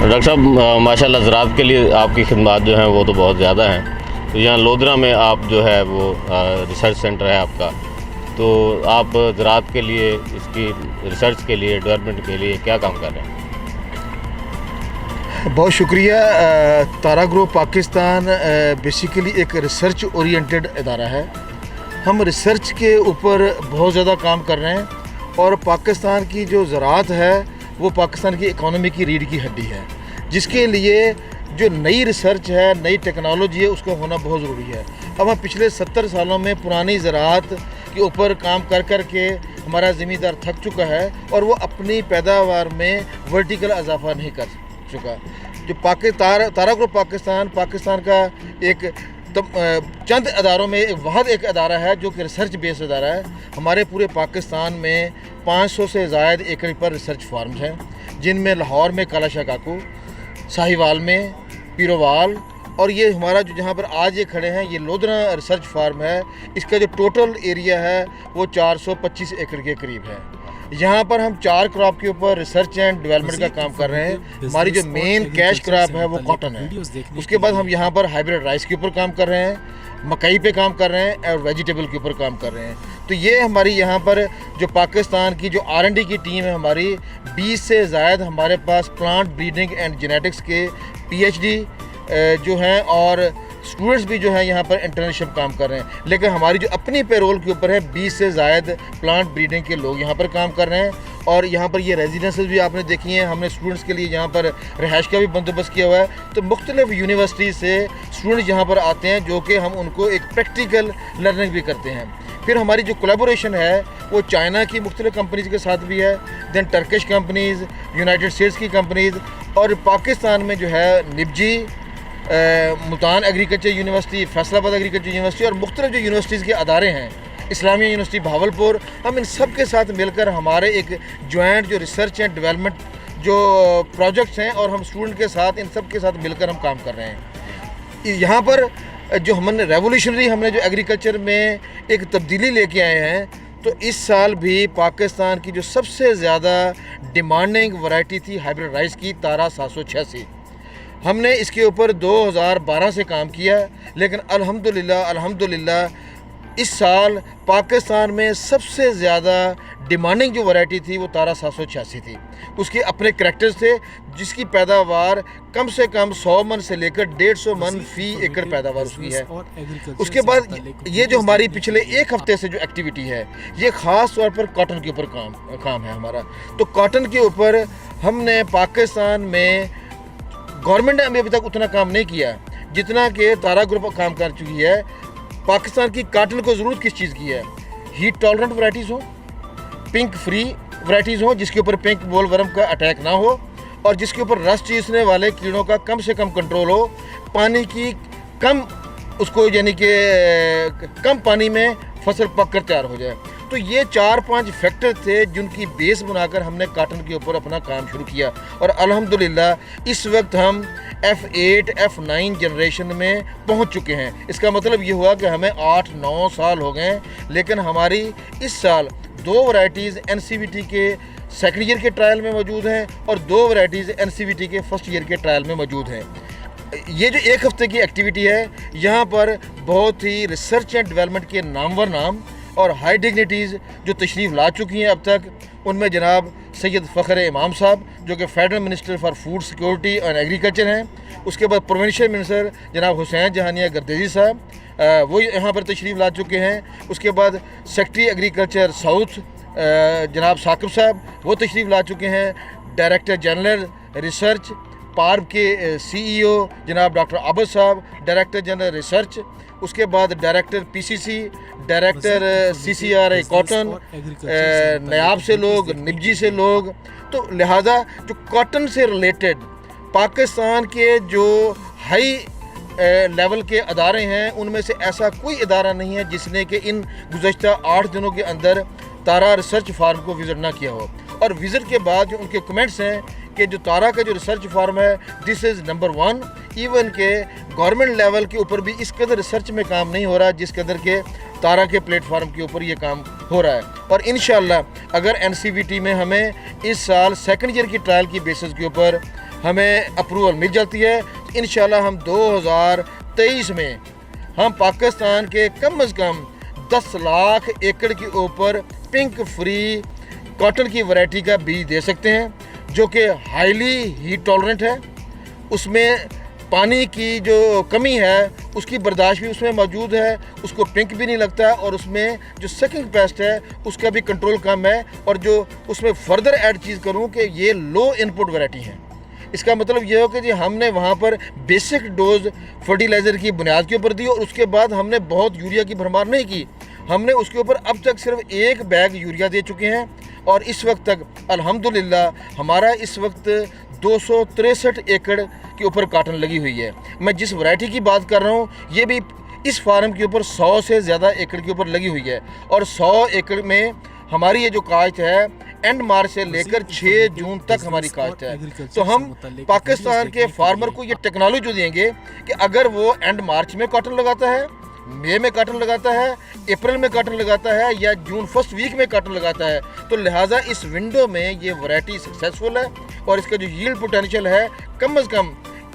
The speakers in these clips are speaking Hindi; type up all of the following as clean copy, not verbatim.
डॉक्टर साहब माशाल्लाह ज़राअत के लिए आपकी खिदमत जो हैं वो तो बहुत ज़्यादा हैं। तो यहाँ लोधरा में आप जो है वो रिसर्च सेंटर है आपका, तो आप ज़राअत के लिए, इसकी रिसर्च के लिए, डेवलपमेंट के लिए क्या काम कर रहे हैं? बहुत शुक्रिया। तारा ग्रुप पाकिस्तान बेसिकली एक रिसर्च ओरिएंटेड इदारा है। हम रिसर्च के ऊपर बहुत ज़्यादा काम कर रहे हैं और पाकिस्तान की जो ज़राअत है वो पाकिस्तान की इकॉनमी की रीढ़ की हड्डी है, जिसके लिए जो नई रिसर्च है, नई टेक्नोलॉजी है, उसका होना बहुत ज़रूरी है। अब हम पिछले 70 सालों में पुरानी ज़राअत के ऊपर काम कर कर के हमारा ज़मींदार थक चुका है और वो अपनी पैदावार में वर्टिकल इजाफा नहीं कर चुका। जो तारा ग्रुप पाकिस्तान का एक चंद अदारों में एक अदारा है जो कि रिसर्च बेस्ड अदारा है। हमारे पूरे पाकिस्तान में 500 से ज़ायद एकड़ पर रिसर्च फार्म्स हैं, जिनमें लाहौर में काला काकू, साहिवाल में पीरोवाल, और ये हमारा जो जहाँ पर आज ये खड़े हैं ये लोधरा रिसर्च फार्म है। इसका जो टोटल एरिया है वो 425 एकड़ के करीब है। यहाँ पर हम 4 क्रॉप के ऊपर रिसर्च एंड डेवलपमेंट का काम कर रहे हैं। हमारी जो मेन कैश क्रॉप है वो कॉटन है। उसके बाद हम यहाँ पर हाइब्रिड राइस के ऊपर काम कर रहे हैं, मकई पे काम कर रहे हैं और वेजिटेबल के ऊपर काम कर रहे हैं। तो ये हमारी यहाँ पर जो पाकिस्तान की जो R&D की टीम है हमारी, 20 से ज़ायद हमारे पास प्लांट ब्रीडिंग एंड जेनेटिक्स के PhD जो हैं और स्टूडेंट्स भी जो हैं यहाँ पर इंटर्नशिप काम कर रहे हैं। लेकिन हमारी जो अपनी पेरोल के ऊपर है 20 से ज़ायद प्लांट ब्रीडिंग के लोग यहाँ पर काम कर रहे हैं। और यहाँ पर ये रेजिडेंसेस भी आपने देखी हैं। हमने स्टूडेंट्स के लिए यहाँ पर रिहाइश का भी बंदोबस्त किया हुआ है। तो मुख्तलिफ यूनिवर्सिटी से स्टूडेंट्स यहाँ पर आते हैं जो कि हम उनको एक प्रैक्टिकल लर्निंग भी करते हैं। फिर हमारी जो कोलैबोरेशन है वो चाइना की मुख्तलिफ कंपनीज़ के साथ भी है, then Turkish companies, United States की कंपनीज़, और पाकिस्तान में जो है निपजी, Multan agriculture university, Faisalabad agriculture university और मुख्तलिफ जो यूनिवर्सिटीज़ के अदारे हैं, इस्लामिया यूनिवर्सिटी भावलपुर, हम इन सब के साथ मिलकर हमारे एक जॉइंट जो रिसर्च एंड डेवलपमेंट जो प्रोजेक्ट्स हैं और हम स्टूडेंट के साथ इन सब के साथ मिलकर हम काम कर रहे हैं। यहाँ पर जो हमने रेवोल्यूशनरी हमने जो एग्रीकल्चर में एक तब्दीली लेके आए हैं, तो इस साल भी पाकिस्तान की जो सबसे ज़्यादा डिमांडिंग वैरायटी थी हाइब्रिड राइस की, तारा 786। हमने इसके ऊपर 2012 से काम किया, लेकिन अल्हम्दुलिल्लाह इस साल पाकिस्तान में सबसे ज़्यादा डिमांडिंग जो वैरायटी थी वो तारा 786 थी। उसके अपने करैक्टर्स थे, जिसकी पैदावार कम से कम 100 मन से लेकर 150 मन फ़ी एकड़ पैदावार उसकी है। उसके बाद ये जो हमारी पिछले एक हफ़्ते से जो एक्टिविटी है ये ख़ास तौर पर कॉटन के ऊपर काम है हमारा। तो कॉटन के ऊपर हमने पाकिस्तान में गवर्नमेंट ने अभी तक उतना काम नहीं किया जितना कि तारा ग्रुप काम कर चुकी है। पाकिस्तान की कॉटन को ज़रूरत किस चीज़ की है? हीट टॉलरेंट वैराइटीज़ हो, पिंक फ्री वैराइटीज़ हो जिसके ऊपर पिंक बोलवर्म का अटैक ना हो, और जिसके ऊपर रस चूसने वाले कीड़ों का कम से कम कंट्रोल हो, पानी की कम उसको यानी कि कम पानी में फसल पक कर तैयार हो जाए। तो ये 4-5 फैक्टर थे जिनकी बेस बनाकर हमने कॉटन के ऊपर अपना काम शुरू किया और अल्हम्दुलिल्लाह इस वक्त हम F8 F9 जनरेशन में पहुंच चुके हैं। इसका मतलब ये हुआ कि हमें 8-9 साल हो गए, लेकिन हमारी इस साल 2 वैरायटीज़ NCVT के सेकंड ईयर के ट्रायल में मौजूद हैं और 2 वैरायटीज़ NCVT के फर्स्ट ईयर के ट्रायल में मौजूद हैं। ये जो एक हफ़्ते की एक्टिविटी है, यहाँ पर बहुत ही रिसर्च एंड डेवलपमेंट के नामवर नाम और हाई डिग्निटीज़ जो तशरीफ़ ला चुकी हैं अब तक, उनमें जनाब सैयद फ़खर इमाम साहब जो कि federal minister for food security and agriculture हैं। उसके बाद प्रोविंशियल मिनिस्टर जनाब हुसैन जहानिया गर्देजी साहब वो यहाँ पर तशरीफ़ ला चुके हैं। उसके बाद सेक्रेटरी एग्रीकल्चर साउथ जनाब साकिब साहब वो तशरीफ़ ला चुके हैं। डायरेक्टर जनरल रिसर्च पार्क के CEO जनाब डॉक्टर आबद साहब, डायरेक्टर जनरल रिसर्च। उसके बाद director PCC, director CCRI cotton, नयाब से लोग, निपजी से लोग। तो लिहाजा जो कॉटन से रिलेटेड पाकिस्तान के जो हाई लेवल के अदारे हैं उनमें से ऐसा कोई इदारा नहीं है जिसने कि इन गुज़श्ता 8 दिनों के अंदर तारा रिसर्च फार्म को विज़िट ना किया हो। और विज़िट के बाद जो उनके कमेंट्स हैं कि जो तारा का जो रिसर्च फार्म है दिस इज़ नंबर 1। इवन के गवर्नमेंट लेवल के ऊपर भी इस कदर रिसर्च में काम नहीं हो रहा जिस कदर के तारा के प्लेटफार्म के ऊपर ये काम हो रहा है। और इंशाअल्लाह अगर NCVT में हमें इस साल सेकंड ईयर की ट्रायल की बेसिस के ऊपर हमें अप्रूवल मिल जाती है। तो इंशाल्लाह हम 2023 में हम पाकिस्तान के कम से कम 10 लाख एकड़ के ऊपर पिंक फ्री कॉटन की वैरायटी का बीज दे सकते हैं, जो कि हाईली हीट टॉलरेंट है। उसमें पानी की जो कमी है उसकी बर्दाश्त भी उसमें मौजूद है, उसको पिंक भी नहीं लगता, और उसमें जो सकिंग पेस्ट है उसका भी कंट्रोल कम है। और जो उसमें फर्दर ऐड चीज़ करूं कि ये लो इनपुट वैरायटी है। इसका मतलब ये हो कि जी हमने वहाँ पर बेसिक डोज फर्टिलाइज़र की बुनियाद के ऊपर दी और उसके बाद हमने बहुत यूरिया की भरमार नहीं की। हमने उसके ऊपर अब तक सिर्फ 1 बैग यूरिया दे चुके हैं, और इस वक्त तक अल्हम्दुलिल्लाह हमारा इस वक्त 263 एकड़ के ऊपर काटन लगी हुई है। मैं जिस वैरायटी की बात कर रहा हूँ ये भी इस फार्म के ऊपर 100 से ज़्यादा एकड़ के ऊपर लगी हुई है, और 100 एकड़ में हमारी ये जो काश्त है एंड मार्च से लेकर 6 जून तक हमारी काश्त है। तो हम पाकिस्तान के फार्मर को ये टेक्नोलॉजी जो देंगे कि अगर वो एंड मार्च में कॉटन लगाता है, मई में कॉटन लगाता है, अप्रैल में कॉटन लगाता है, या जून फर्स्ट वीक में कॉटन लगाता है, तो लिहाजा इस विंडो में ये वैरायटी सक्सेसफुल है। और इसका जो यील्ड पोटेंशियल है कम से कम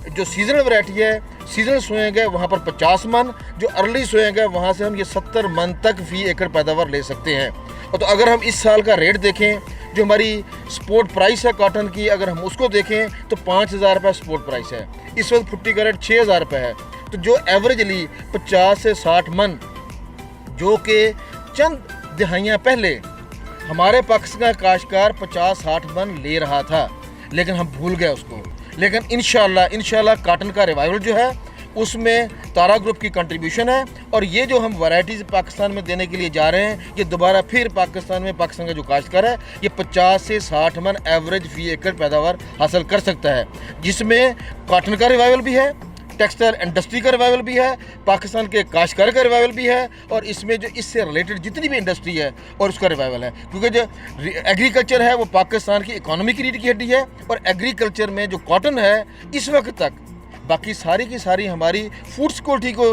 जो सीजनल वैरायटी है, सीजनल सोएंग है वहाँ पर 50 मन, जो अर्ली सोएंग है वहाँ से हम ये 70 मन तक फी एकड़ पैदावार ले सकते हैं। और तो अगर हम इस साल का रेट देखें, जो हमारी स्पोर्ट प्राइस है कॉटन की, अगर हम उसको देखें तो 5,000 रुपये स्पोर्ट प्राइस है। इस वक्त 50 कैरेट 6,000 रुपये है। तो जो एवरेजली 50 से 60 मन, जो कि चंद दिहाइयाँ पहले हमारे पाकिस्तान का काश्तकार 50-60 मन ले रहा था, लेकिन हम भूल गए उसको। लेकिन इंशाल्लाह कॉटन का रिवाइवल जो है उसमें तारा ग्रुप की कंट्रीब्यूशन है, और ये जो हम वैरायटीज़ पाकिस्तान में देने के लिए जा रहे हैं ये दोबारा फिर पाकिस्तान का जो काश्तकार है ये 50 से 60 मन एवरेज फी एकड़ पैदावार हासिल कर सकता है, जिसमें कॉटन का रिवाइवल भी है, टेक्सटाइल इंडस्ट्री का रिवाइवल भी है, पाकिस्तान के काश्तकार का रिवाइवल भी है, और इसमें जो इससे रिलेटेड जितनी भी इंडस्ट्री है और उसका रिवाइवल है। क्योंकि जो एग्रीकल्चर है वो पाकिस्तान की इकोनॉमी की रीढ़ की हड्डी है, और एग्रीकल्चर में जो कॉटन है इस वक्त तक बाकी सारी की सारी हमारी फूड सिक्योरिटी को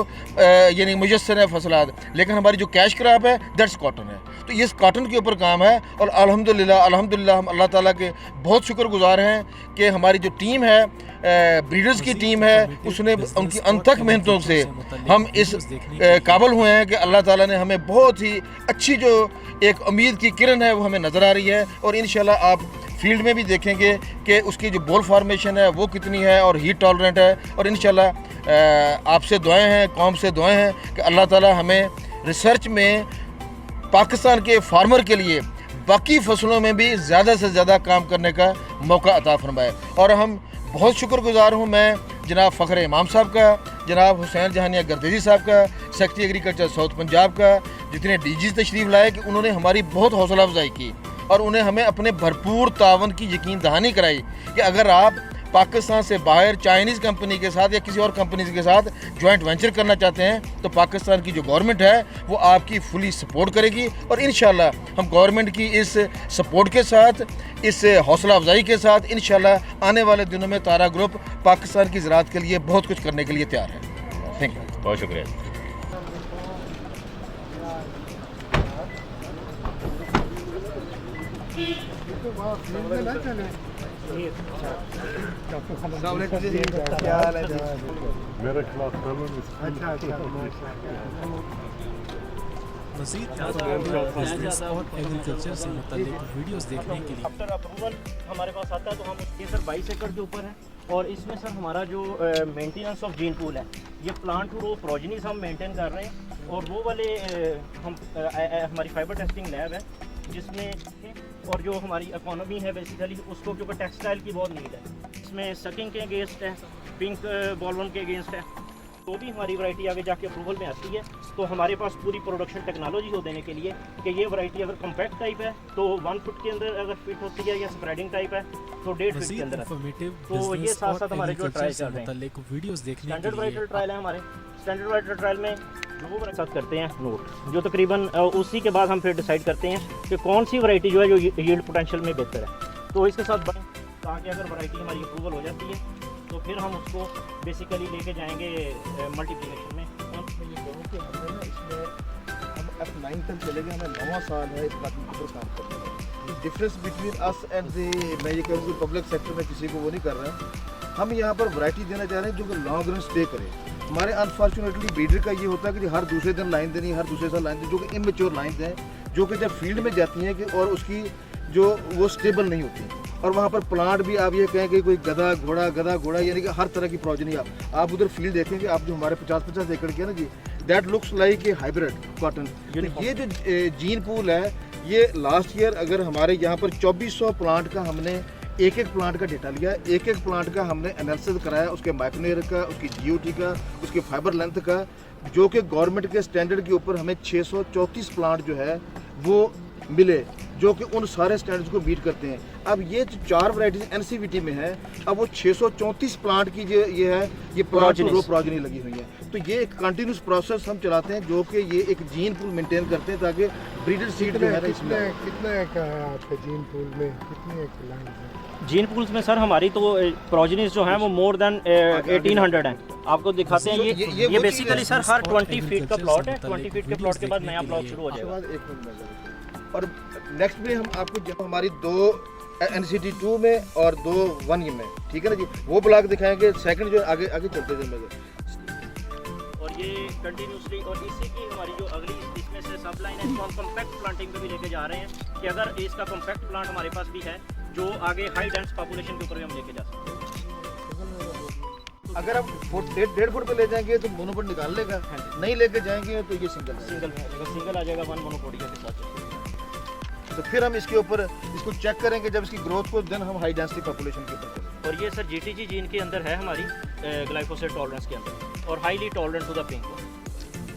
यानी मुयस्सर है फसलात, लेकिन हमारी जो कैश क्रॉप है दैट्स कॉटन है। तो ये कॉटन के ऊपर काम है, और अल्हम्दुलिल्लाह हम अल्लाह ताला के बहुत शुक्रगुजार हैं कि हमारी जो टीम है, ब्रीडर्स की टीम है, उसने उनकी अनथक मेहनतों से हम इस काबिल हुए हैं कि अल्लाह ताला ने हमें बहुत ही अच्छी जो एक उम्मीद की किरण है वो हमें नज़र आ रही है। और इंशाल्लाह आप फील्ड में भी देखेंगे कि उसकी जो बॉल फार्मेशन है वो कितनी है और हीट टॉलरेंट है। और इंशाल्लाह आपसे दुआएं हैं, कौम से दुआएं हैं कि अल्लाह ताला हमें रिसर्च में पाकिस्तान के फार्मर के लिए बाकी फसलों में भी ज़्यादा से ज़्यादा काम करने का मौका अता फरमाए। और हम बहुत शुक्रगुजार हूँ मैं जनाब फ़खर इमाम साहब का, जनाब हुसैन जहानिया गर्देजी साहब का, सेक्रेटरी एग्रीकल्चर साउथ पंजाब का, जितने डीजीज़ तशरीफ़ लाए कि उन्होंने हमारी बहुत हौसला अफजाई की और उन्हें हमें अपने भरपूर तावन की यकीन दहानी कराई कि अगर आप पाकिस्तान से बाहर चाइनीज़ कंपनी के साथ या किसी और कंपनी के साथ जॉइंट वेंचर करना चाहते हैं तो पाकिस्तान की जो गवर्नमेंट है वो आपकी फुली सपोर्ट करेगी। और इंशाल्लाह हम गवर्नमेंट की इस सपोर्ट के साथ, इस हौसला अफजाई के साथ इंशाल्लाह आने वाले दिनों में तारा ग्रुप पाकिस्तान की ज़राअत के लिए बहुत कुछ करने के लिए तैयार है। थैंक यू, बहुत शुक्रिया। मेरे खिलाफ मज़ीद बिजनेस और एग्रीकल्चर से मुताल्लिक वीडियोस देखने के लिए आफ्टर अप्रूवल हमारे पास आता है तो हम ये सर 22 एकड़ के ऊपर है। और इसमें सर हमारा जो मेंटेनेंस ऑफ जीन पूल है, ये प्लांट टू रो प्रोजेनीज हम मेंटेन कर रहे हैं। और वो वाले हमारी फाइबर टेस्टिंग लैब है जिसमें, और जो हमारी इकोनॉमी है बेसिकली उसको, क्योंकि टेक्सटाइल की बहुत नीड है, इसमें सकिंग के अगेंस्ट है, पिंक बॉलवन के अगेंस्ट है। तो भी हमारी वैरायटी आगे जाके अप्रूवल में आती है तो हमारे पास पूरी प्रोडक्शन टेक्नोलॉजी हो देने के लिए कि ये वैरायटी अगर कम्पैक्ट टाइप है तो 1 फुट के अंदर अगर फिट होती है, या स्प्रेडिंग टाइप है तो 1.5 फीट के अंदर है। तो ये साथ साथ हमारे जो ट्रायल चल रहे हैं, वीडियोस देखने स्टैंडर्ड वैरायटी ट्रायल है हमारे। स्टैंडर्ड वैरायटी ट्रायल में जो वो साथ करते हैं नोट, जो तकरीबन उसी के बाद हम फिर डिसाइड करते हैं कि कौन सी वैरायटी जो है जो यील्ड पोटेंशियल में बेहतर है। तो इसके साथ ताकि अगर वैरायटी हमारी अप्रूवल हो जाती है तो फिर हम उसको बेसिकली लेके जाएंगे मल्टीप्लिकेशन में। मैं ये कहूँ कि हमने ना इसमें हम F9 तक चले गए, हमें 9वां साल है इस बात के ऊपर काम करने का। Difference between us and the, मैं ये कहूँ कि पब्लिक सेक्टर में किसी को वो नहीं कर रहे हैं। हम यहाँ पर वैरायटी देना चाह रहे हैं जो कि लॉन्ग रन स्टे करे। हमारे अनफॉर्चुनेटली ब्रीडर का ये होता है कि हर दूसरे दिन लाइन देनी, हर दूसरे साल लाइन देनी, जो कि इमेच्योर लाइन हैं, जो कि जब फील्ड में जाती हैं कि और उसकी जो वो स्टेबल नहीं होती। और वहाँ पर प्लांट भी आप ये कहें कि कोई गधा घोड़ा यानी कि हर तरह की प्रोजनी आप उधर फील्ड देखेंगे, आप जो हमारे 50-50 एकड़ के है ना जी, that looks like a hybrid cotton. तो ये जो जीन पूल है, ये लास्ट ईयर अगर हमारे यहाँ पर 2400 प्लांट का हमने एक प्लांट का डेटा लिया, एक प्लांट का हमने एनालिसिस कराया, उसके माइक्रोनियर का, उसकी जीओटी का, उसके फाइबर लेंथ का, जो कि गवर्नमेंट के स्टैंडर्ड के ऊपर हमें 634 प्लांट जो है वो मिले, जो कि उन सारे स्टैंडर्ड्स को मीट करते हैं। अब ये जो 4 वैरायटीज एनसीवीटी में है, अब वो 634 प्लांट की जो ये है, ये प्लांट रो प्रोजनी लगी हुई है। तो ये एक कंटिन्यूस प्रोसेस हम चलाते हैं, जो कि ये एक जीन पूल मेंटेन करते हैं ताकि ब्रीडर सीड जो है ना इसमें। कितने का है आपके जीन पूल में, कितनी एक लाइन है? जीन पूल्स में सर हमारी तो प्रोजनीज जो हैं वो मोर देन 1800 हैं। आपको दिखाते हैं ये बेसिकली सर हर 20 फीट का प्लॉट है। 20 फीट के प्लॉट के बाद नया प्लॉट शुरू हो जाएगा। एक मिनट, और नेक्स्ट में हम आपको जब हमारी 2 NCT 2 में और 2 1 में, ठीक है ना जी, वो ब्लॉक दिखाएंगे। सेकंड जो आगे आगे चलते जाएंगे और ये कंटिन्यूसली, और इसी की हमारी जो अगली इसमें से सब लाइन है, इसको हम कॉम्पैक्ट प्लांटिंग पे भी लेके जा रहे हैं कि अगर इसका कॉम्पैक्ट प्लांट हमारे पास भी है जो आगे हाई डेंस पॉपुलेशन के ऊपर भी हम लेके जा सकते हैं। अगर आप 1.5 फुट पे ले जाएंगे तो मोनोपोड निकाल लेगा, नहीं लेके जाएंगे तो ये सिंगल आ जाएगा 1 मोनोपोडिया के साथ। तो फिर हम इसके ऊपर इसको चेक करेंगे जब इसकी ग्रोथ को, देन हम हाई डेंसिटी पॉपुलेशन के ऊपर करेंगे। और ये सर GTG जीन के अंदर है हमारी ग्लाइफोसेट टॉलरेंस के अंदर, और highly tolerant to the pink.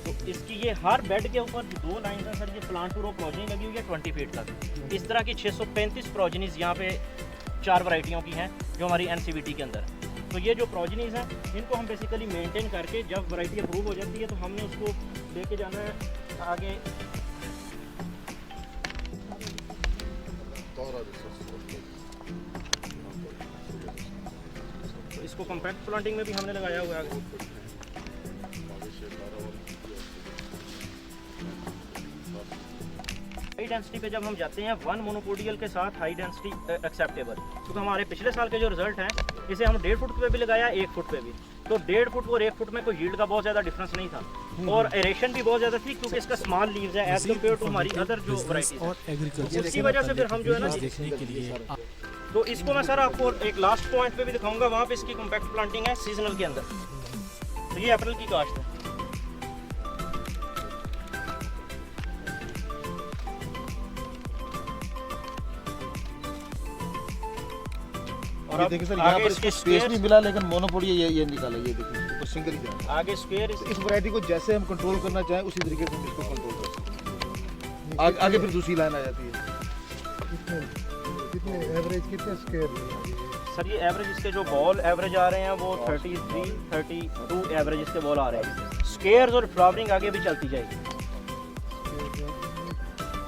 तो इसकी ये हर बेड के ऊपर 2 लाइन है सर, ये प्लांट टू रो प्रोजनी लगी हुई है 20 फीट तक। इस तरह की 635 प्रोजनीज यहाँ पे 4 वैरायटियों की हैं जो हमारी NCVT के अंदर है। तो ये जो प्रोजनीज हैं इनको हम बेसिकली मेंटेन करके जब वैरायटी अप्रूव हो जाती है तो हमने उसको लेके जाना है आगे। तो इसको कॉम्पैक्ट प्लांटिंग में भी हमने लगाया हुआ है। हाई डेंसिटी पे जब हम जाते हैं 1 मोनोपोडियल के साथ हाई डेंसिटी एक्सेप्टेबल, क्योंकि हमारे पिछले साल के जो रिजल्ट हैं इसे हम 1.5 फुट पे भी लगाया, 1 फुट पे भी। तो 1.5 फुट और 1 फुट में कोई यील्ड का बहुत ज़्यादा डिफरेंस नहीं था, और एरेशन भी बहुत ज़्यादा थी क्योंकि इसका स्मॉल लीव्स है एज कम्पेयर टू हमारी अदर जो वैरायटीज और एग्रीकल्चर उसकी वजह से फिर हम जो है ना देखने के लिए तो इसको मैं सर आपको एक लास्ट पॉइंट पे भी दिखाऊंगा, वहाँ पे इसकी कॉम्पैक्ट प्लांटिंग है सीजनल के अंदर। तो ये अप्रैल की काश्त है। और देखिए सर यहाँ पर इसको स्पेस नहीं मिला, लेकिन मोनोपोडिया ये निकाला, ये देखिए तो सिंगल ही है। आगे स्क्वायर इस वैरायटी को जैसे हम कंट्रोल करना चाहें उसी तरीके से हम इसको कंट्रोल कर सकते हैं। आगे फिर दूसरी लाइन आ जाती है। कितने एवरेज कितने स्क्वायर? सर ये एवरेज इसके जो बॉल एवरेज आ रहे हैं वो 33 32 एवरेज इसके बॉल आ रहे हैं। स्क्वायर्स और फ्लावरिंग आगे भी चलती जाएगी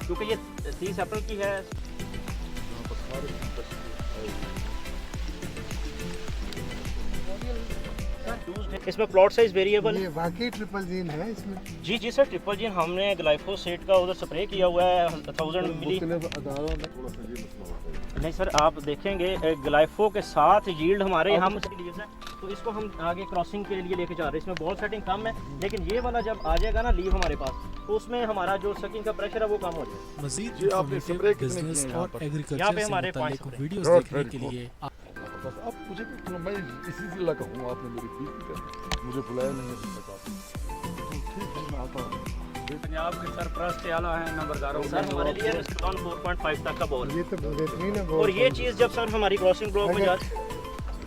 क्योंकि ये 30 अप्रैल की है। इसमें प्लॉट साइज वेरिएबल ये वाकई ट्रिपल जीन है इसमें? जी सर, ट्रिपल जीन हमने ग्लाइफोसेट का उधर स्प्रे किया हुआ है 1000 मिली। नहीं सर, आप देखेंगे ग्लाइफो के साथ यील्ड हमारे हम लीव्स हैं, तो इसको हम आगे क्रॉसिंग के लिए लेके जा रहे हैं। इसमें बॉल सेटिंग कम है, लेकिन ये वाला जब आ जाएगा ना लीव हमारे पास, तो उसमें हमारा जो सकिंग का प्रेशर है वो कम हो जाएगा। मजीद इन्फॉर्मेटिव बिजनेस और एग्रीकल्चर से हमारे मुताल्लिक वीडियोस देखने के लिए बस अब मुझे मैं इसी से लगा हूँ, आपने मेरी फीस कर मुझे बुलाया नहीं है। ठीक है, मैं आता हूँ। पंजाब के सरपरस्त आला हैं नंबरदारों सर हमारे लिए 4.5 तक का बॉल, ये तो बेहतरीन है। और ये चीज़ जब सर हमारी क्रॉसिंग ब्लॉक में जाती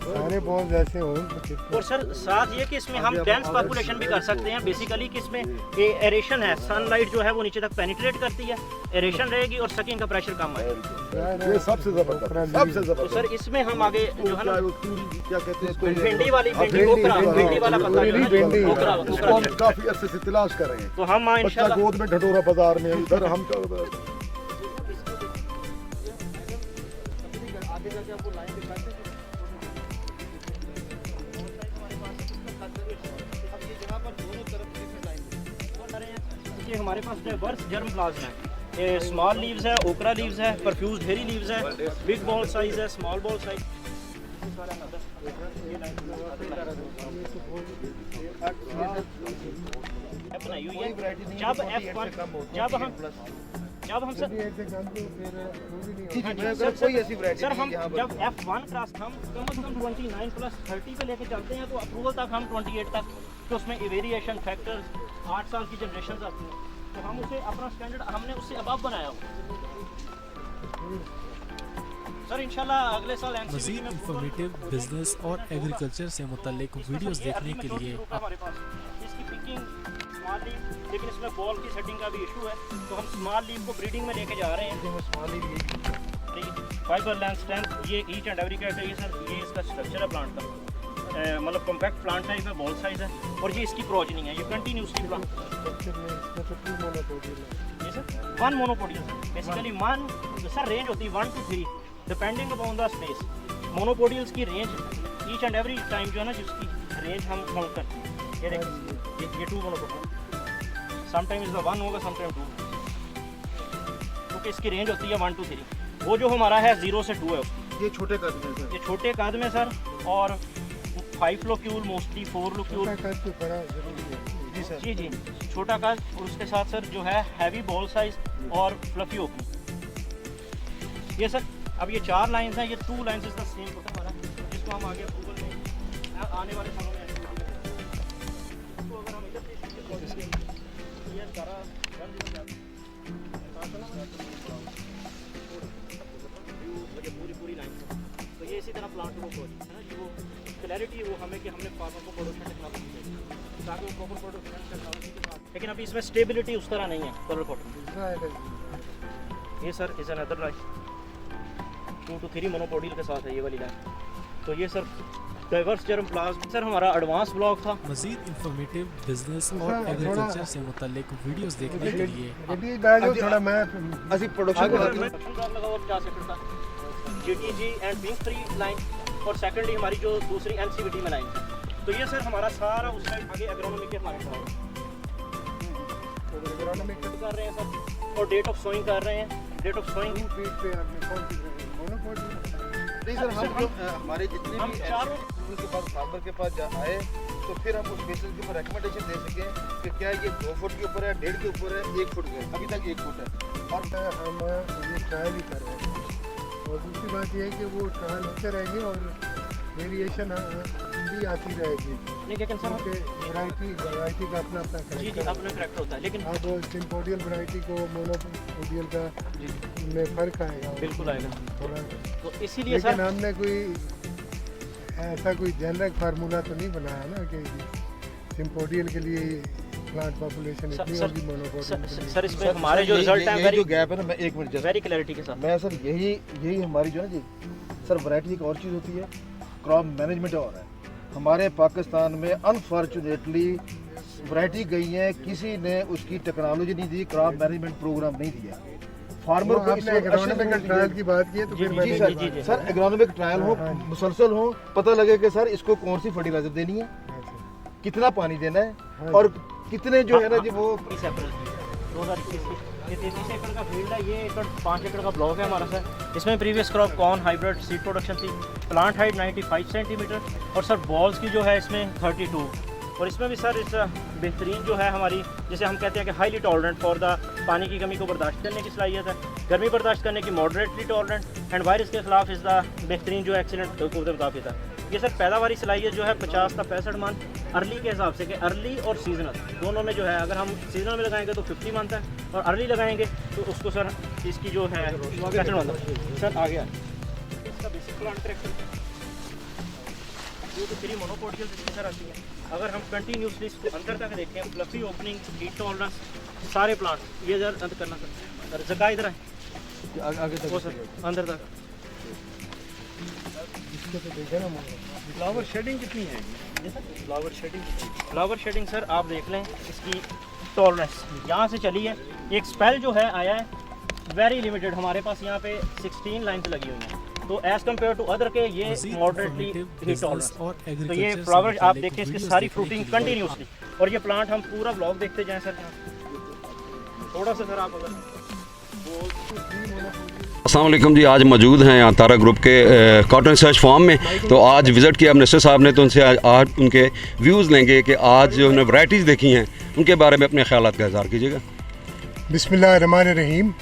सारे बॉल जैसे हो तो और सर साथ ये कि इसमें हम डेंस पॉपुलेशन भी कर सकते हैं। बेसिकली कि इसमें एरेशन है, सनलाइट जो है वो नीचे तक पेनिट्रेट करती है, एरेशन रहेगी और सकिंग का प्रेशर कम आएगा। ये सबसे जबरदस्त, सबसे तो जबरदस्त। सर इसमें हम आगे जो है ना क्या कहते हैं, भिंडी वाली भिंडी ओकरा, भिंडी वाला पत्ता जो है ना, ओकरा इसको हम काफी अरसे से तलाश कर रहे हैं। तो हम बच्चा इंशाल्लाह गोद में ढटोरा बाजार में, इधर हम ये हमारे पास डाइवर्स जर्म प्लाज्मा है। ये स्मॉल लीव्स है, ओकरा लीव्स है, परफ्यूज्ड हेरी लीव्स है, बिग बॉल साइज है, स्मॉल बॉल साइज। बनाई हुई है। जब हम सर हम जब F1 क्रॉस हम कम से कम 29 प्लस 30 पे लेके चलते हैं तो अप्रूवल तक हम 28 तक, तो उसमें वेरिएशन फैक्टर्स 8 साल की जनरेशन आती हैं, तो हम उसे अपना स्टैंडर्ड हमने उससे अबव बनाया हो सर। इंशाल्लाह अगले साल मज़ीद इंफॉर्मेटिव बिजनेस और एग्रीकल्चर से मुतल्लिक वीडियोस देखने के लिए हमारे पास इसकी पिकिंग स्मॉल लीव, लेकिन इसमें बॉल की सेटिंग का भी इशू है, तो हम स्मॉल लीव को ब्रीडिंग में लेके जा रहे हैं। फाइबर लेंथ स्ट्रेंथ ये ईच एंड एवरी कैरेक्टर, ये सर ये इसका स्ट्रक्चर है प्लांट का, मतलब कॉम्पैक्ट प्लांट टाइप है, बॉल साइज है, और ये इसकी प्रोजनी है, ये कंटिन्यूसली प्लांट ये sir 1 monopodial basically 1 sir range होती है 1 to 3 depending upon the space. Monopodials की range each and every time जो है ना जिसकी रेंज हम काउंट करते हैं, ये देखिए ये 2 मोनोपोडियल, समटाइम्स द 1 होगा समटाइम 2, क्योंकि इसकी रेंज होती है 1 to 3। वो जो हमारा है 0 से 2 है उसकी, ये छोटे कद में सर, ये छोटे कद में सर, और 5 लोक्यूल मोस्टली 4 लोक्यूल जी सर, जी जी छोटा कद, और उसके साथ सर जो है हैवी बॉल साइज और फ्लफी ओपनिंग। ये सर अब ये 4 लाइंस हैं, ये 2 लाइंस इसका सेम होता है हमारा, जिसको हम आगे गूगल में आने वाले सालों में इसको अगर हम इधर ये सारा पूरी लाइन, तो ये इसी तरह प्लांट को है ना, जो क्लैरिटी वो हमें कि हमने फार्मर को प्रोडक्शन टेक्नोलॉजी दी ताकि वो प्रॉपर प्रोडक्शन टेक्नोलॉजी के साथ, लेकिन अभी इसमें स्टेबिलिटी उस तरह नहीं है कलर कॉटन। ये sir is another line 2 to 3 monopodial के साथ है ये वाली लाइन। तो ये sir diverse germ plasma sir हमारा एडवांस ब्लॉक था। मज़ीद इंफॉर्मेटिव बिजनेस और एग्रीकल्चर से मुतल्लिक वीडियोस देखने के लिए ਅਸੀਂ प्रोडक्शन ब्लॉक लगा हुआ 50 एकड़ का, GTG एंड पिंक 3 लाइन, और सेकेंडली हमारी जो दूसरी NCVT में लाइन है। तो ये सर हमारा सारा उस साइड आगे एग्रोनॉमी के हमारे पास एग्रोनॉमी कर रहे हैं सर, और डेट ऑफ सोइंग कर रहे हैं। डेट ऑफ सोइंग नहीं सर, हम जो हमारे जितने हम भी चारों उनके पास फार्मर के पास आए तो फिर हम उस बेसिस के ऊपर रिकमेंडेशन दे सकें कि क्या ये 2 फुट के ऊपर है, 1.5 के ऊपर है, 1 फुट के, अभी तक 1 फुट है। और हम ये ट्रायल ही कर रहे हैं, और दूसरी बात ये है कि वो ट्रायल होते रहेंगे और वेरिएशन भी आती रहेगी, नहीं, लेकिन सर क्योंकि वैरायटी का अपना अपना जी जी करेक्टर अपना करेक्ट होता है, लेकिन अब सिम्पोडियल वैरायटी को मोनोपोडियल का में फ़र्क आएगा बिल्कुल आएगा। थोड़ा, तो इसीलिए लेकिन सर हमने कोई ऐसा कोई जेनरिक फार्मूला तो नहीं बनाया ना कि सिम्पोडियल के लिए प्लांट पॉपुलेशन इतनी होगी, मोनोपोडियल सर इस पे हमारे जो रिजल्ट है जो गैप है ना, मैं 1 मिनट वेरी क्लैरिटी के साथ। मैं सर यही हमारी जो है ना जी सर, वैरायटी एक और चीज़ होती है, क्रॉप मैनेजमेंट और है। हमारे पाकिस्तान में अनफॉर्चुनेटली वैरायटी गई है, किसी ने उसकी टेक्नोलॉजी नहीं दी, क्रॉप मैनेजमेंट प्रोग्राम नहीं दिया फार्मर को। आपने एग्रोनॉमिक ट्रायल की बात की है तो फिर जी, मैंने जी, जी। सर एग्रोनॉमिक ट्रायल हो, मुसलसल हो, पता लगे कि सर इसको कौन सी फर्टिलाइजर देनी है, कितना पानी देना है, और कितने जो है ना जी वो 30 अप्रैल 2021 ये 33 एकड़ का फील्ड है, ये 5 एकड़ का ब्लॉक है हमारा सर। इसमें previous crop corn hybrid seed production थी, प्लांट हाइट 95 सेंटीमीटर, और सर बॉल्स की जो है इसमें 32, और इसमें भी सर इस बेहतरीन जो है हमारी, जिसे हम कहते हैं कि हाईली टॉलरेंट फॉर द पानी की कमी को बर्दाश्त करने की सलाहियत है, गर्मी बर्दाश्त करने की मॉडरेटली टॉलरेंट, एंड वायरस के खिलाफ इस द बेहतरीन जो है एक्सीलेंट कुव्वत मुदाफ़ियत है। ये सर पैदावारी सलाहियत जो है 50 से 65 मन अर्ली के हिसाब से, कि अर्ली और सीजनल दोनों में जो है, अगर हम सीजनल में लगाएंगे तो 50 मंथ है, और अर्ली लगाएंगे तो उसको सर इसकी जो है 65 मंथ है। सर आ गया इसका basic plant character 2 to 3 monopodial इसकी सर आती है। अगर हम कंटिन्यूसली इसको अंदर तक देखें, फ्लफी ओपनिंग, हीट टॉलरेंस, सारे प्लांट ये अंदर करना सर जगह इधर है आगे तक वो सर अंदर तक। इसको तो देखे ना फ्लावर शेडिंग कितनी है ये सर? फ्लावर शेडिंग सर आप देख लें, इसकी टॉलरेंस यहाँ से चली है, एक स्पेल जो है आया है वेरी लिमिटेड, हमारे पास यहाँ पे 16 लाइन्स लगी हुई हैं, तो एज कम्पेयर टू अदर के ये मॉडरेटली हीट टॉलरेंस। तो ये फ्लावर आप देखिए, इसकी सारी फ्रूटिंग कंटिन्यूसली, और ये प्लांट हम पूरा ब्लॉक देखते जाएं सर यहाँ थोड़ा सा सर आप अगर अस्सलाम वालेकुम जी, आज मौजूद हैं यहाँ तारा ग्रुप के कॉटन रिसर्च फार्म में। तो आज विज़िट किया मिनिस्टर साहब ने, तो उनसे आज उनके व्यूज़ लेंगे कि आज जो उन्होंने वैराइटीज़ देखी हैं उनके बारे में अपने ख्यालात का इज़हार कीजिएगा। बिस्मिल्लाहिर्रहमानिर्रहीम।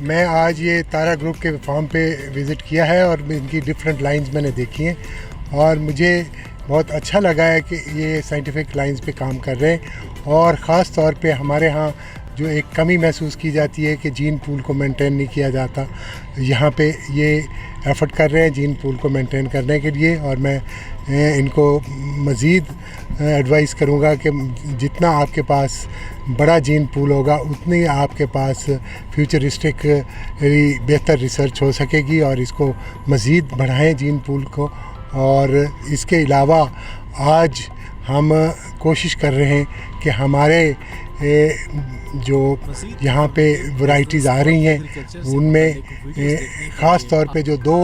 मैं आज ये तारा ग्रुप के फार्म पे विज़िट किया है और इनकी डिफरेंट लाइंस मैंने देखी हैं और मुझे बहुत अच्छा लगा है कि ये साइंटिफिक लाइंस पे काम कर रहे हैं। और ख़ास तौर पे हमारे यहाँ जो एक कमी महसूस की जाती है कि जीन पूल को मेंटेन नहीं किया जाता, यहाँ पे ये एफ़र्ट कर रहे हैं जीन पूल को मेंटेन करने के लिए। और मैं इनको मज़ीद एडवाइस करूँगा कि जितना आपके पास बड़ा जीन पूल होगा उतनी आपके पास फ्यूचरिस्टिक बेहतर रिसर्च हो सकेगी और इसको मज़ीद बढ़ाएं जीन पूल को। और इसके अलावा आज हम कोशिश कर रहे हैं कि हमारे जो यहाँ पे वैराइटीज़ आ रही हैं उनमें ख़ास तौर पे जो दो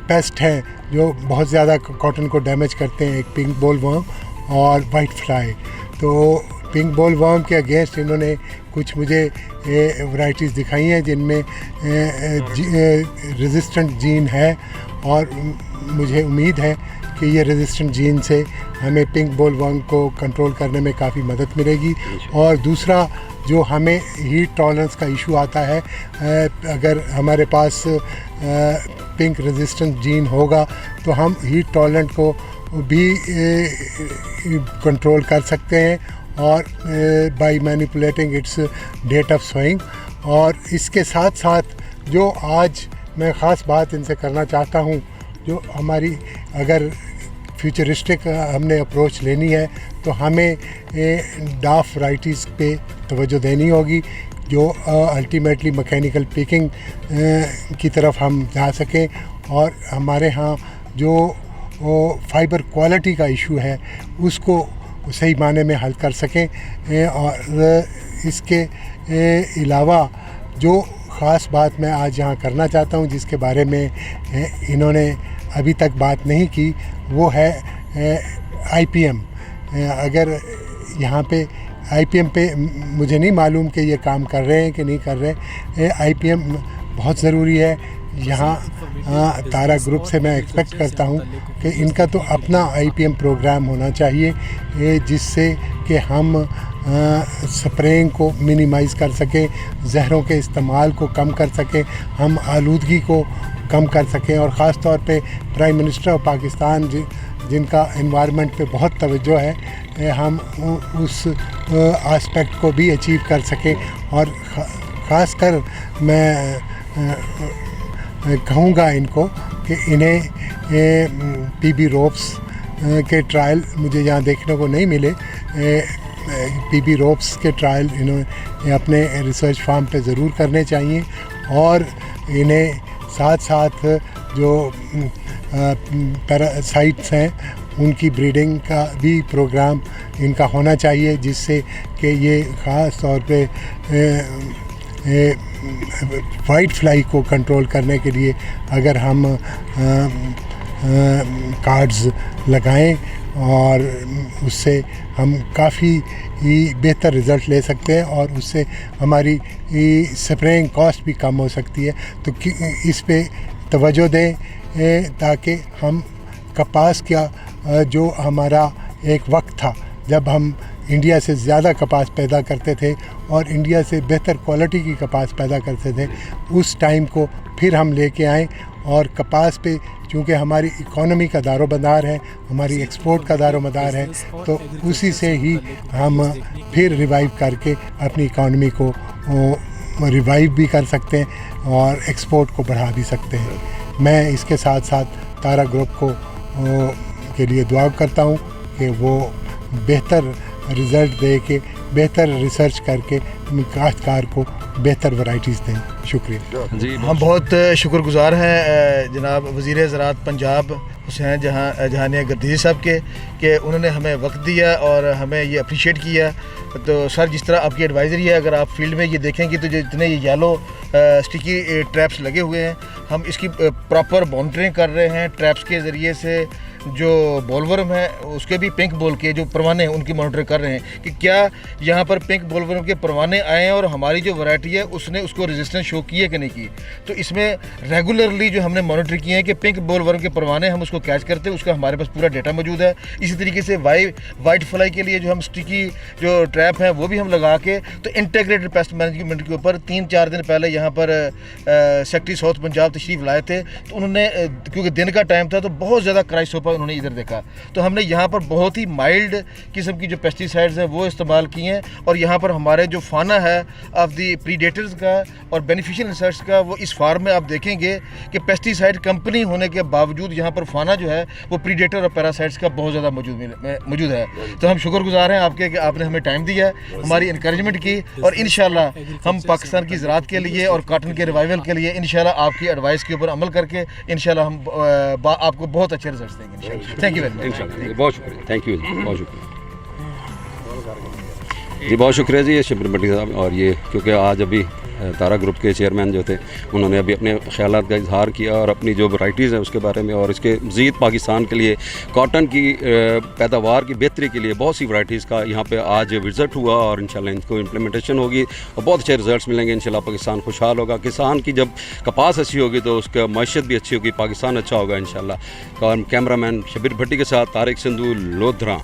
पेस्ट हैं जो बहुत ज़्यादा कॉटन को डैमेज करते हैं, एक पिंक बोल वर्म और वाइट फ्लाई। तो पिंक बोल वर्म के अगेंस्ट इन्होंने कुछ मुझे वैराइटीज़ दिखाई हैं जिनमें रेजिस्टेंट जीन है और मुझे उम्मीद है कि ये रेजिस्टेंट जीन से हमें पिंक बोल वर्म को कंट्रोल करने में काफ़ी मदद मिलेगी। और दूसरा जो हमें हीट टॉलरेंस का इशू आता है, अगर हमारे पास पिंक रेजिस्टेंट जीन होगा तो हम हीट टॉलरेंट को भी कंट्रोल कर सकते हैं और by manipulating its date of sowing. और इसके साथ साथ जो आज मैं ख़ास बात इनसे करना चाहता हूँ, जो हमारी अगर फ्यूचरिस्टिक हमने अप्रोच लेनी है तो हमें डाफ वैराइटीज़ पे तवज्जो देनी होगी जो अल्टीमेटली मैकेनिकल पिकिंग की तरफ हम जा सकें और हमारे यहाँ जो फाइबर क्वालिटी का इशू है उसको सही माने में हल कर सकें। और इसके अलावा जो ख़ास बात मैं आज यहाँ करना चाहता हूँ जिसके बारे में इन्होंने अभी तक बात नहीं की, वो है IPM। अगर यहाँ पे IPM पे मुझे नहीं मालूम कि ये काम कर रहे हैं कि नहीं कर रहे। IPM बहुत ज़रूरी है यहाँ। तारा ग्रुप से मैं एक्सपेक्ट करता हूँ कि इनका तो अपना IPM प्रोग्राम होना चाहिए जिससे कि हम स्प्रेइंग को मिनिमाइज़ कर सकें, जहरों के इस्तेमाल को कम कर सकें, हम आलूदगी को कम कर सकें। और ख़ास तौर पे प्राइम मिनिस्टर ऑफ पाकिस्तान जिनका एनवायरनमेंट पे बहुत तवज्जो है, हम उस एस्पेक्ट को भी अचीव कर सकें। और ख़ास कर मैं कहूँगा इनको कि इन्हें PB रोप्स के ट्रायल मुझे यहाँ देखने को नहीं मिले। PB रोप्स के ट्रायल इन्होंने अपने रिसर्च फार्म पे ज़रूर करने चाहिए। और इन्हें साथ साथ जो पैरासाइट्स हैं उनकी ब्रीडिंग का भी प्रोग्राम इनका होना चाहिए जिससे कि ये ख़ास तौर पे वाइट फ्लाई को कंट्रोल करने के लिए अगर हम कार्ड्स लगाएं और उससे हम काफ़ी बेहतर रिज़ल्ट ले सकते हैं और उससे हमारी स्प्रेइंग कॉस्ट भी कम हो सकती है। तो इस पे तवज्जो दें ताकि हम कपास का जो हमारा एक वक्त था जब हम इंडिया से ज़्यादा कपास पैदा करते थे और इंडिया से बेहतर क्वालिटी की कपास पैदा करते थे, उस टाइम को फिर हम लेके आएँ। और कपास पे चूँकि हमारी इकोनॉमी का दारोमदार है, हमारी एक्सपोर्ट का दारोमदार है, तो उसी से ही हम फिर रिवाइव करके अपनी इकोनॉमी को रिवाइव भी कर सकते हैं और एक्सपोर्ट को बढ़ा भी सकते हैं। मैं इसके साथ साथ तारा ग्रुप को के लिए दुआ करता हूँ कि वो बेहतर रिज़ल्ट दे के बेहतर रिसर्च करके काश्तकार को बेहतर वैराइटीज़ दें। शुक्रिया जी। हम बहुत शुक्रगुज़ार हैं जनाब वज़ीर ज़राअत पंजाब हुसैन जहानिया गर्दीज़ी साहब के कि उन्होंने हमें वक्त दिया और हमें ये अप्रिशिएट किया। तो सर, जिस तरह आपकी एडवाइज़री है, अगर आप फील्ड में ये देखेंगे तो जो इतने ये येलो स्टिकी ट्रैप्स लगे हुए हैं, हम इसकी प्रॉपर मॉनिटरिंग कर रहे हैं। ट्रैप्स के ज़रिए से जो बॉलवर्म है उसके भी पिंक बॉल के जो परवाने हैं उनकी मॉनिटर कर रहे हैं कि क्या यहाँ पर पिंक बॉलवर्म के परवाने आए हैं और हमारी जो वैरायटी है उसने उसको रेजिस्टेंस शो की है कि नहीं की। तो इसमें रेगुलरली जो हमने मॉनिटर किए हैं कि पिंक बॉलवर्म के परवाने हम उसको कैच करते हैं, उसका हमारे पास पूरा डेटा मौजूद है। इसी तरीके से वाइट फ्लाई के लिए जो हम स्टिकी जो ट्रैप हैं वो भी हम लगा के तो इंटीग्रेटेड पेस्ट मैनेजमेंट के ऊपर 3-4 दिन पहले यहाँ पर सेक्रेटरी साउथ पंजाब तशरीफ़ लाए थे। तो उन्होंने क्योंकि दिन का टाइम था तो बहुत ज़्यादा क्राइसोपा उन्होंने इधर देखा, तो हमने यहाँ पर बहुत ही माइल्ड किस्म की जो पेस्टिसाइड्स हैं वो इस्तेमाल किए हैं। और यहाँ पर हमारे जो फाना है ऑफ दी प्रीडेटर्स का और बेनिफिशियल इंसेक्ट्स का वो इस फार्म में आप देखेंगे कि पेस्टिसाइड कंपनी होने के बावजूद यहाँ पर फाना जो है वो प्रीडेटर और पैरासाइट्स का बहुत ज़्यादा मौजूद है। तो हम शुक्रगुजार हैं आपके कि आपने हमें टाइम दिया, हमारी इंकरेजमेंट की, और इंशाल्लाह हम पाकिस्तान की ज़राअत के लिए और काटन के रिवाइवल के लिए इंशाल्लाह आपकी एडवाइस के ऊपर अमल करके इंशाल्लाह हम आपको बहुत अच्छे रिजल्ट देंगे इंशाल्लाह। Thank you very much. इंशाल्लाह बहुत शुक्रिया, थैंक यू, बहुत शुक्रिया जी, बहुत शुक्रिया जी ये शब्बीर भट्टी साहब। और ये क्योंकि आज अभी तारा ग्रुप के चेयरमैन जो थे उन्होंने अभी अपने ख्यालात का इजहार किया और अपनी जो वैराइटीज़ हैं उसके बारे में और इसके मज़ीद पाकिस्तान के लिए कॉटन की पैदावार की बेहतरी के लिए बहुत सी वैराइटीज़ का यहाँ पे आज विज़िट हुआ और इंशाल्लाह इनको इम्प्लीमेंटेशन होगी और बहुत अच्छे रिजल्ट्स मिलेंगे इंशाल्लाह। पाकिस्तान खुशहाल होगा, किसान की जब कपास अच्छी होगी तो उसका मईशत भी अच्छी होगी, पाकिस्तान अच्छा होगा इंशाल्लाह। और कैमरामैन शब्बीर भट्टी के साथ तारिक सिंधु, लोधरा।